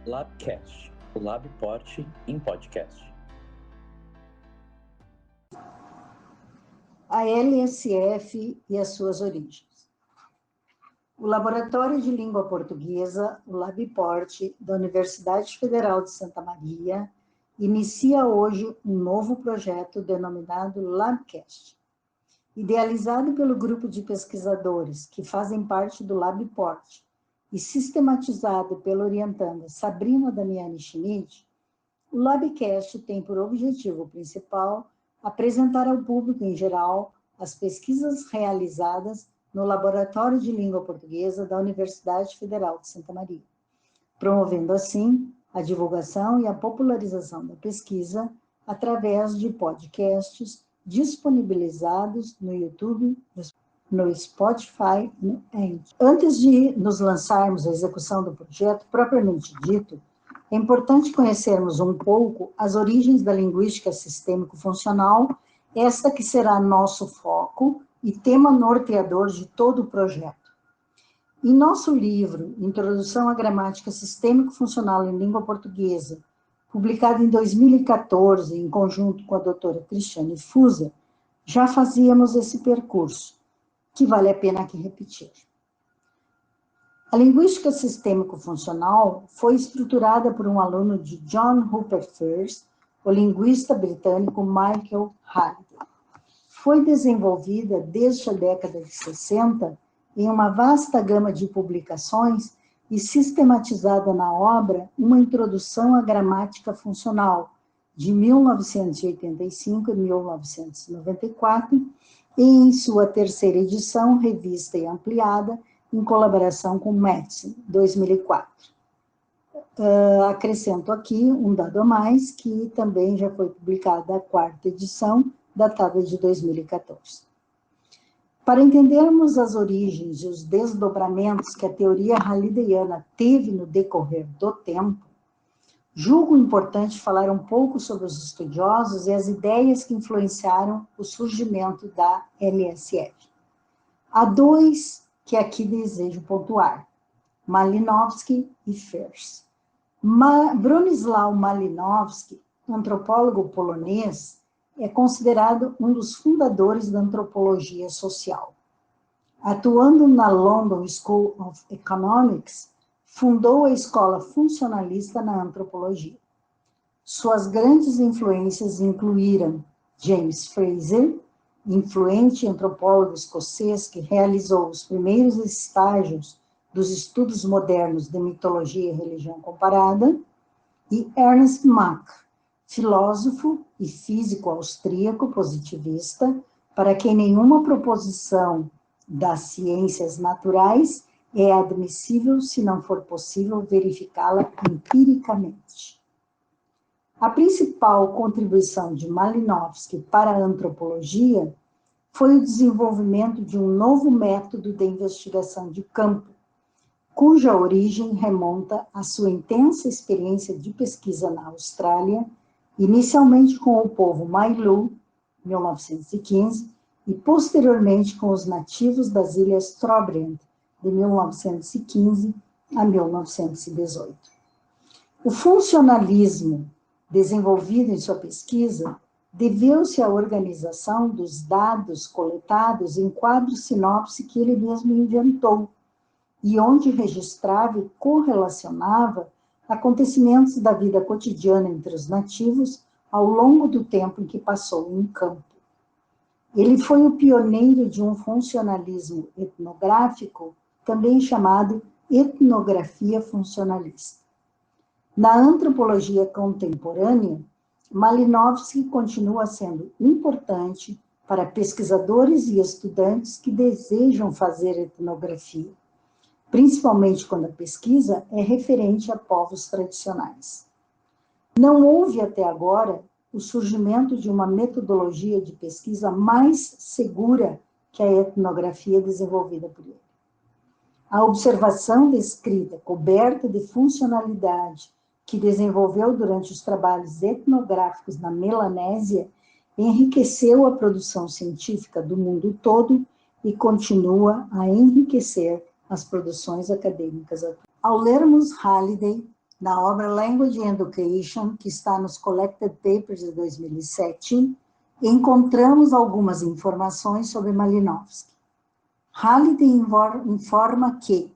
Labcast, o Labport em podcast. A LSF e as suas origens. O Laboratório de Língua Portuguesa, o Labport, da Universidade Federal de Santa Maria, inicia hoje um novo projeto denominado Labcast. Idealizado pelo grupo de pesquisadores que fazem parte do Labport e sistematizado pela orientanda Sabrina Damiani Schmidt, o Labcast tem por objetivo principal apresentar ao público em geral as pesquisas realizadas no Laboratório de Língua Portuguesa da Universidade Federal de Santa Maria, promovendo assim a divulgação e a popularização da pesquisa através de podcasts disponibilizados no YouTube, no Spotify e no Anchor. Antes de nos lançarmos à execução do projeto propriamente dito, é importante conhecermos um pouco as origens da linguística sistêmico-funcional, esta que será nosso foco e tema norteador de todo o projeto. Em nosso livro, Introdução à Gramática Sistêmico-Funcional em Língua Portuguesa, publicado em 2014, em conjunto com a doutora Cristiane Fuser, já fazíamos esse percurso, que vale a pena aqui repetir. A linguística sistêmico-funcional foi estruturada por um aluno de John Rupert First, o linguista britânico Michael Halliday. Foi desenvolvida desde a década de 60 em uma vasta gama de publicações e sistematizada na obra Uma Introdução à Gramática Funcional, de 1985 e 1994, e em sua terceira edição, revista e ampliada, em colaboração com Madsen, 2004. Acrescento aqui um dado a mais, que também já foi publicada a quarta edição, datada de 2014. Para entendermos as origens e os desdobramentos que a teoria hallidayana teve no decorrer do tempo, julgo importante falar um pouco sobre os estudiosos e as ideias que influenciaram o surgimento da LSF. Há dois que aqui desejo pontuar, Malinowski e First. Bronisław Malinowski, antropólogo polonês, é considerado um dos fundadores da antropologia social. Atuando na London School of Economics, fundou a escola funcionalista na antropologia. Suas grandes influências incluíram James Frazer, influente antropólogo escocês que realizou os primeiros estágios dos estudos modernos de mitologia e religião comparada, e Ernst Mach, filósofo e físico austríaco positivista, para quem nenhuma proposição das ciências naturais é admissível se não for possível verificá-la empiricamente. A principal contribuição de Malinowski para a antropologia foi o desenvolvimento de um novo método de investigação de campo, cuja origem remonta à sua intensa experiência de pesquisa na Austrália, inicialmente com o povo Mailu, 1915, e posteriormente com os nativos das Ilhas Trobriand, de 1915 a 1918. O funcionalismo desenvolvido em sua pesquisa deveu-se à organização dos dados coletados em quadro sinopse que ele mesmo inventou, e onde registrava e correlacionava acontecimentos da vida cotidiana entre os nativos ao longo do tempo em que passou em campo. Ele foi o pioneiro de um funcionalismo etnográfico, também chamado etnografia funcionalista. Na antropologia contemporânea, Malinowski continua sendo importante para pesquisadores e estudantes que desejam fazer etnografia, principalmente quando a pesquisa é referente a povos tradicionais. Não houve até agora o surgimento de uma metodologia de pesquisa mais segura que a etnografia desenvolvida por ele. A observação descrita, coberta de funcionalidade, que desenvolveu durante os trabalhos etnográficos na Melanésia, enriqueceu a produção científica do mundo todo e continua a enriquecer as produções acadêmicas atuais. Ao lermos Halliday, Na obra Language and Education, que está nos Collected Papers de 2007, encontramos algumas informações sobre Malinowski. Halliday informa que,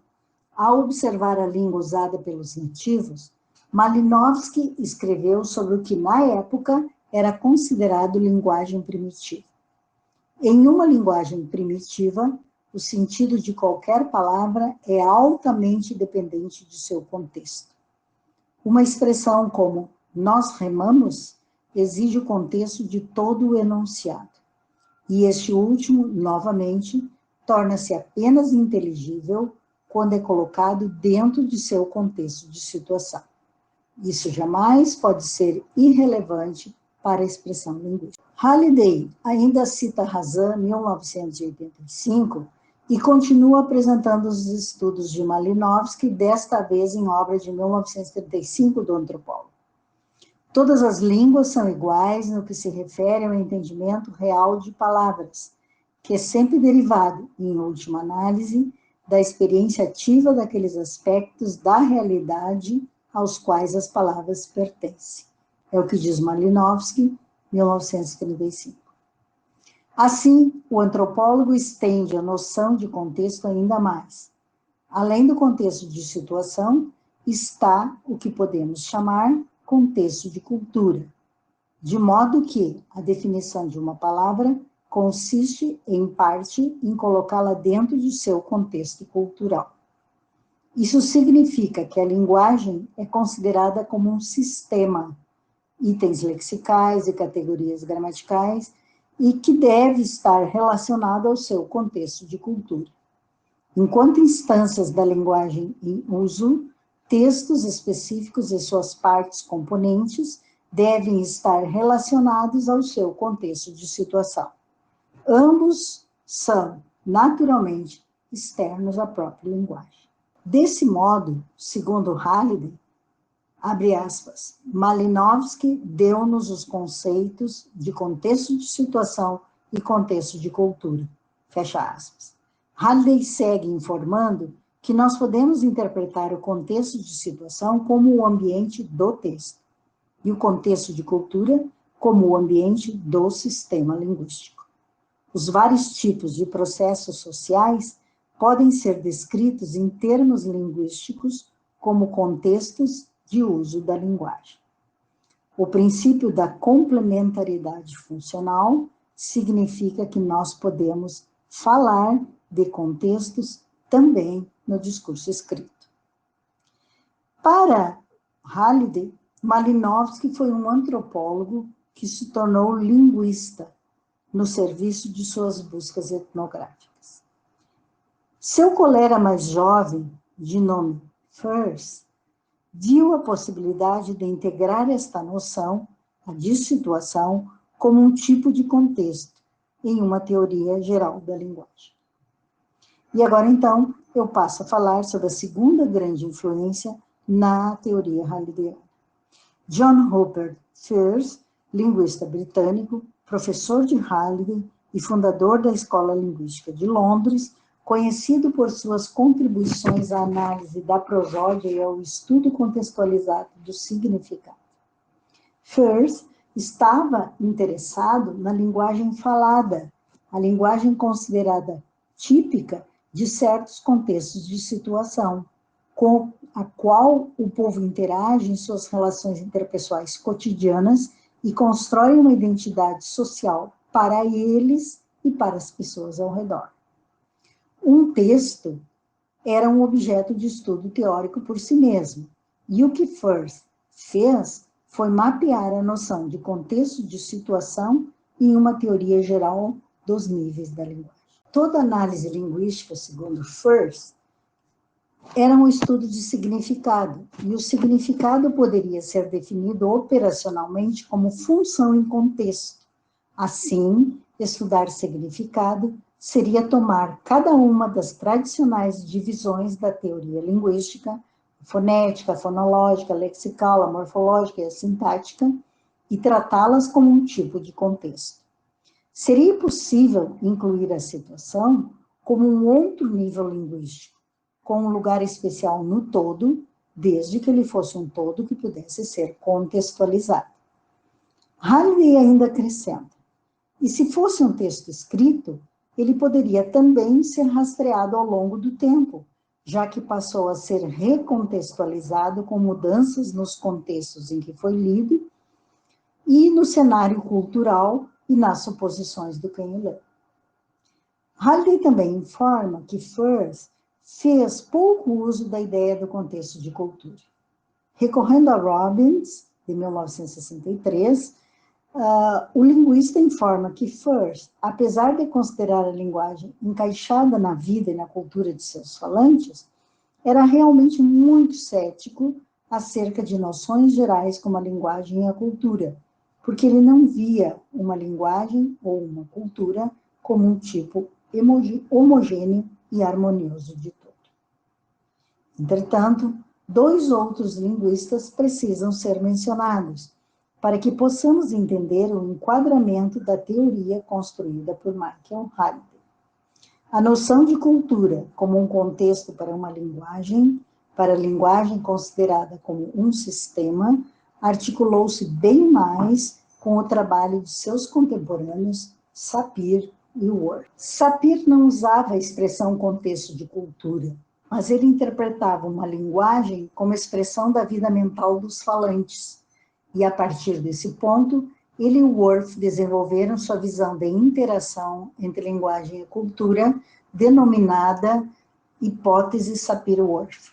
ao observar a língua usada pelos nativos, Malinowski escreveu sobre o que, na época, era considerado linguagem primitiva. Em uma linguagem primitiva, o sentido de qualquer palavra é altamente dependente de seu contexto. Uma expressão como nós remamos exige o contexto de todo o enunciado. E este último, novamente, torna-se apenas inteligível quando é colocado dentro de seu contexto de situação. Isso jamais pode ser irrelevante para a expressão linguística. Halliday ainda cita Razan, 1985, e continua apresentando os estudos de Malinowski, desta vez em obra de 1935 do antropólogo. Todas as línguas são iguais no que se refere ao entendimento real de palavras, que é sempre derivado, em última análise, da experiência ativa daqueles aspectos da realidade aos quais as palavras pertencem. É o que diz Malinowski, 1935. Assim, o antropólogo estende a noção de contexto ainda mais. Além do contexto de situação, está o que podemos chamar contexto de cultura, de modo que a definição de uma palavra consiste, em parte, em colocá-la dentro de seu contexto cultural. Isso significa que a linguagem é considerada como um sistema, itens lexicais e categorias gramaticais, e que deve estar relacionado ao seu contexto de cultura. Enquanto instâncias da linguagem em uso, textos específicos e suas partes componentes devem estar relacionados ao seu contexto de situação. Ambos são, naturalmente, externos à própria linguagem. Desse modo, segundo Halliday, abre aspas, Malinowski deu-nos os conceitos de contexto de situação e contexto de cultura, fecha aspas. Halliday segue informando que nós podemos interpretar o contexto de situação como o ambiente do texto e o contexto de cultura como o ambiente do sistema linguístico. Os vários tipos de processos sociais podem ser descritos em termos linguísticos como contextos de uso da linguagem. O princípio da complementariedade funcional significa que nós podemos falar de contextos também no discurso escrito. Para Halliday, Malinowski foi um antropólogo que se tornou linguista no serviço de suas buscas etnográficas. Seu colega mais jovem, de nome Firth, viu a possibilidade de integrar esta noção, a de situação, como um tipo de contexto em uma teoria geral da linguagem. E agora, então, eu passo a falar sobre a segunda grande influência na teoria hallidayana. John Rupert Firth, linguista britânico, professor de Halliday e fundador da Escola Linguística de Londres, conhecido por suas contribuições à análise da prosódia e ao estudo contextualizado do significado. Firth estava interessado na linguagem falada, a linguagem considerada típica de certos contextos de situação, com a qual o povo interage em suas relações interpessoais cotidianas e constrói uma identidade social para eles e para as pessoas ao redor. Um texto era um objeto de estudo teórico por si mesmo, e o que Firth fez foi mapear a noção de contexto de situação em uma teoria geral dos níveis da linguagem. Toda análise linguística, segundo Firth, era um estudo de significado, e o significado poderia ser definido operacionalmente como função em contexto. Assim, estudar significado seria tomar cada uma das tradicionais divisões da teoria linguística, a fonética, a fonológica, a lexical, a morfológica e a sintática, e tratá-las como um tipo de contexto. Seria possível incluir a situação como um outro nível linguístico, com um lugar especial no todo, desde que ele fosse um todo que pudesse ser contextualizado. Halliday ainda acrescenta: e se fosse um texto escrito, ele poderia também ser rastreado ao longo do tempo, já que passou a ser recontextualizado com mudanças nos contextos em que foi lido e no cenário cultural e nas suposições do quem o lê. Halliday também informa que Firth fez pouco uso da ideia do contexto de cultura. Recorrendo a Robbins, de 1963, o linguista informa que Firth, apesar de considerar a linguagem encaixada na vida e na cultura de seus falantes, era realmente muito cético acerca de noções gerais como a linguagem e a cultura, porque ele não via uma linguagem ou uma cultura como um tipo homogêneo e harmonioso de todo. Entretanto, dois outros linguistas precisam ser mencionados para que possamos entender o enquadramento da teoria construída por Michael Halliday. A noção de cultura como um contexto para uma linguagem, para a linguagem considerada como um sistema, articulou-se bem mais com o trabalho de seus contemporâneos, Sapir e Worth. Sapir não usava a expressão contexto de cultura, mas ele interpretava uma linguagem como expressão da vida mental dos falantes. E a partir desse ponto, ele e Worth desenvolveram sua visão de interação entre linguagem e cultura, denominada hipótese Sapir-Whorf.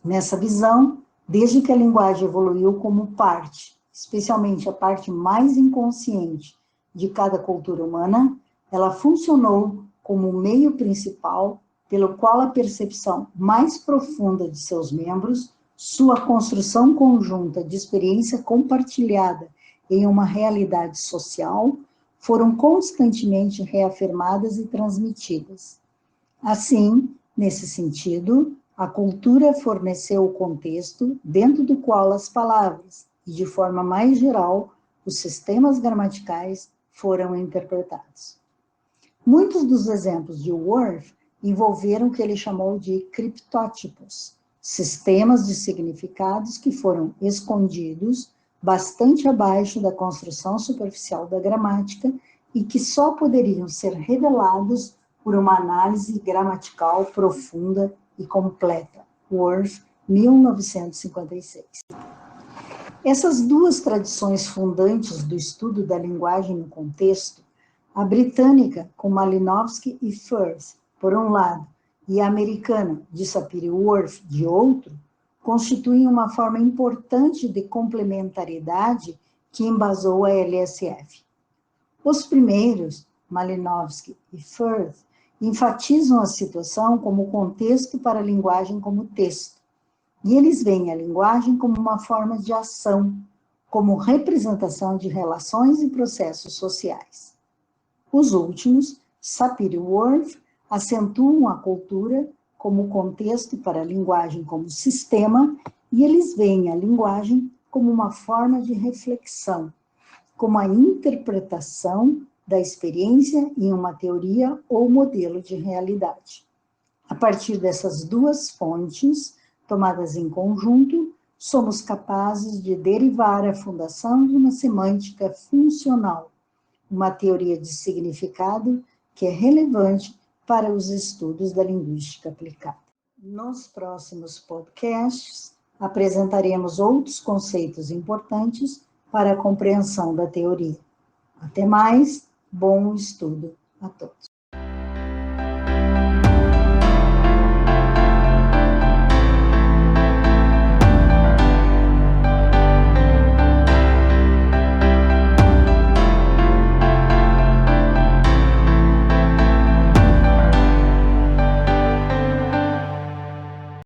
Nessa visão, desde que a linguagem evoluiu como parte, especialmente a parte mais inconsciente de cada cultura humana, ela funcionou como o meio principal pelo qual a percepção mais profunda de seus membros, sua construção conjunta de experiência compartilhada em uma realidade social, foram constantemente reafirmadas e transmitidas. Assim, nesse sentido, a cultura forneceu o contexto dentro do qual as palavras, e de forma mais geral, os sistemas gramaticais foram interpretados. Muitos dos exemplos de Worth envolveram o que ele chamou de criptótipos, sistemas de significados que foram escondidos bastante abaixo da construção superficial da gramática e que só poderiam ser revelados por uma análise gramatical profunda e completa. Worth, 1956. Essas duas tradições fundantes do estudo da linguagem no contexto, a britânica, com Malinowski e Firth, por um lado, e a americana, de Sapir-Whorf, de outro, constituem uma forma importante de complementariedade que embasou a LSF. Os primeiros, Malinowski e Firth, enfatizam a situação como contexto para a linguagem como texto, e eles veem a linguagem como uma forma de ação, como representação de relações e processos sociais. Os últimos, Sapir-Whorf, acentuam a cultura como contexto para a linguagem como sistema, e eles veem a linguagem como uma forma de reflexão, como a interpretação da experiência em uma teoria ou modelo de realidade. A partir dessas duas fontes, tomadas em conjunto, somos capazes de derivar a fundação de uma semântica funcional, uma teoria de significado que é relevante para os estudos da linguística aplicada. Nos próximos podcasts, apresentaremos outros conceitos importantes para a compreensão da teoria. Até mais, bom estudo a todos.